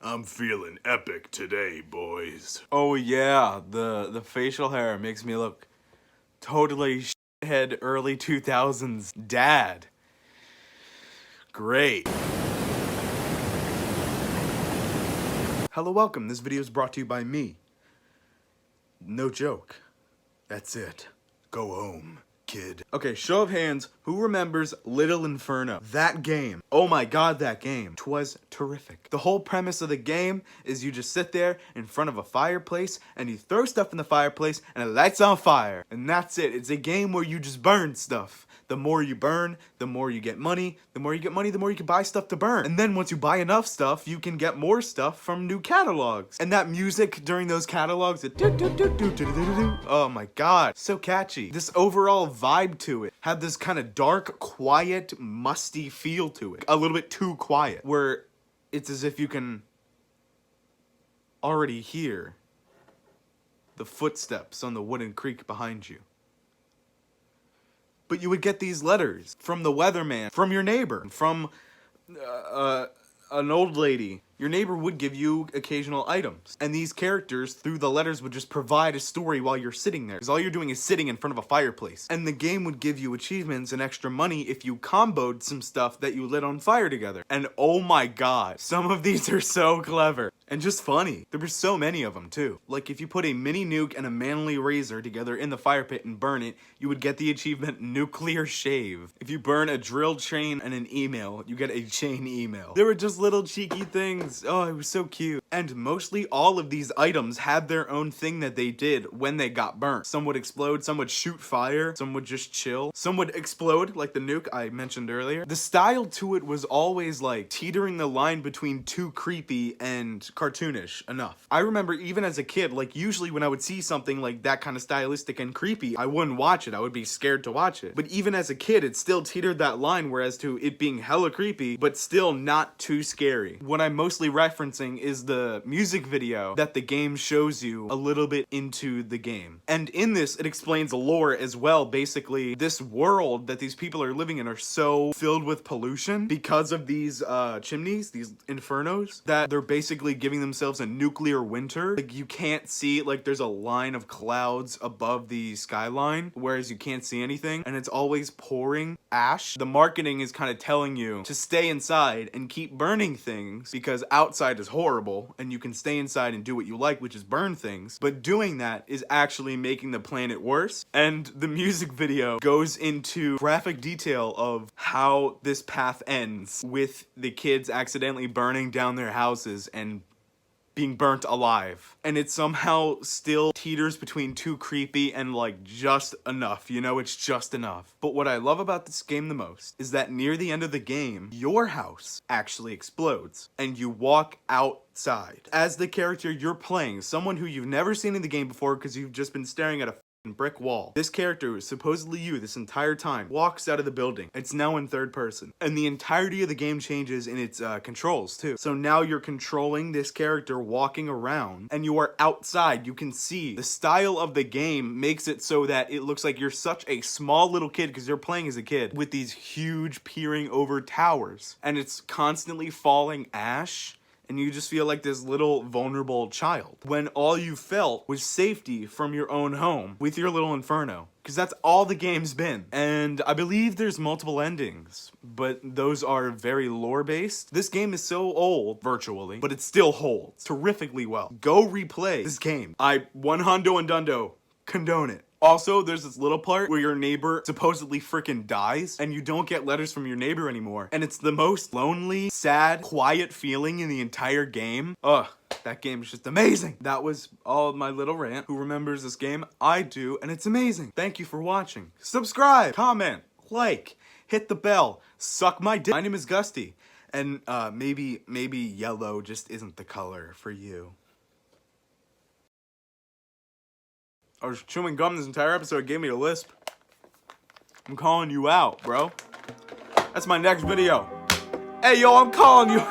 I'm feeling epic today, boys. Oh yeah, the facial hair makes me look totally shithead early 2000s dad. Great. Hello, welcome. This video is brought to you by me. No joke. That's it. Go home, kid. Okay, show of hands, who remembers Little Inferno? That game. Oh my god, that game. 'Twas terrific. The whole premise of the game is you just sit there in front of a fireplace and you throw stuff in the fireplace and it lights on fire. And that's it. It's a game where you just burn stuff. The more you burn, the more you get money. The more you get money, the more you can buy stuff to burn. And then once you buy enough stuff, you can get more stuff from new catalogs. And that music during those catalogs, oh my god, so catchy. This overall vibe to it had this kind of dark, quiet, musty feel to it. A little bit too quiet, where it's as if you can already hear the footsteps on the wooden creek behind you. But you would get these letters from the weatherman, from your neighbor, from an old lady. Your neighbor would give you occasional items. And these characters, through the letters, would just provide a story while you're sitting there. Because all you're doing is sitting in front of a fireplace. And the game would give you achievements and extra money if you comboed some stuff that you lit on fire together. And oh my god, some of these are so clever. And just funny. There were so many of them too. Like if you put a mini nuke and a manly razor together in the fire pit and burn it, you would get the achievement nuclear shave. If you burn a drill chain and an email, you get a chain email. There were just little cheeky things. Oh, it was so cute. And mostly all of these items had their own thing that they did when they got burnt. Some would explode, some would shoot fire, some would just chill, some would explode like the nuke I mentioned earlier. The style to it was always like teetering the line between too creepy and cartoonish enough. I remember even as a kid, like usually when I would see something like that kind of stylistic and creepy, I wouldn't watch it. I would be scared to watch it. But even as a kid, it still teetered that line, whereas to it being hella creepy, but still not too scary. What I'm mostly referencing is the music video that the game shows you a little bit into the game. And in this, it explains lore as well. Basically, this world that these people are living in are so filled with pollution because of these chimneys, these infernos, that they're basically giving themselves a nuclear winter. Like you can't see, like there's a line of clouds above the skyline, whereas you can't see anything, and it's always pouring ash. The marketing is kind of telling you to stay inside and keep burning things because outside is horrible and you can stay inside and do what you like, which is burn things. But doing that is actually making the planet worse. And the music video goes into graphic detail of how this path ends with the kids accidentally burning down their houses and being burnt alive. And it somehow still teeters between too creepy and like just enough, you know, it's just enough. But what I love about this game the most is that near the end of the game, your house actually explodes and you walk outside. As the character you're playing, someone who you've never seen in the game before because you've just been staring at a brick wall. This character, who is supposedly you this entire time, walks out of the building. It's now in third person. And the entirety of the game changes in its controls too. So now you're controlling this character walking around and you are outside. You can see the style of the game makes it so that it looks like you're such a small little kid because you're playing as a kid with these huge peering over towers. And it's constantly falling ash. And you just feel like this little vulnerable child when all you felt was safety from your own home with your little inferno. Because that's all the game's been. And I believe there's multiple endings, but those are very lore-based. This game is so old, virtually, but it still holds terrifically well. Go replay this game. I 100 and dundo condone it. Also, there's this little part where your neighbor supposedly freaking dies and you don't get letters from your neighbor anymore. And it's the most lonely, sad, quiet feeling in the entire game. Ugh, that game is just amazing. That was all of my little rant. Who remembers this game? I do, and it's amazing. Thank you for watching. Subscribe, comment, like, hit the bell, suck my dick. My name is Gusty, and maybe yellow just isn't the color for you. I was chewing gum this entire episode, it gave me a lisp. I'm calling you out, bro. That's my next video. Hey, yo, I'm calling you.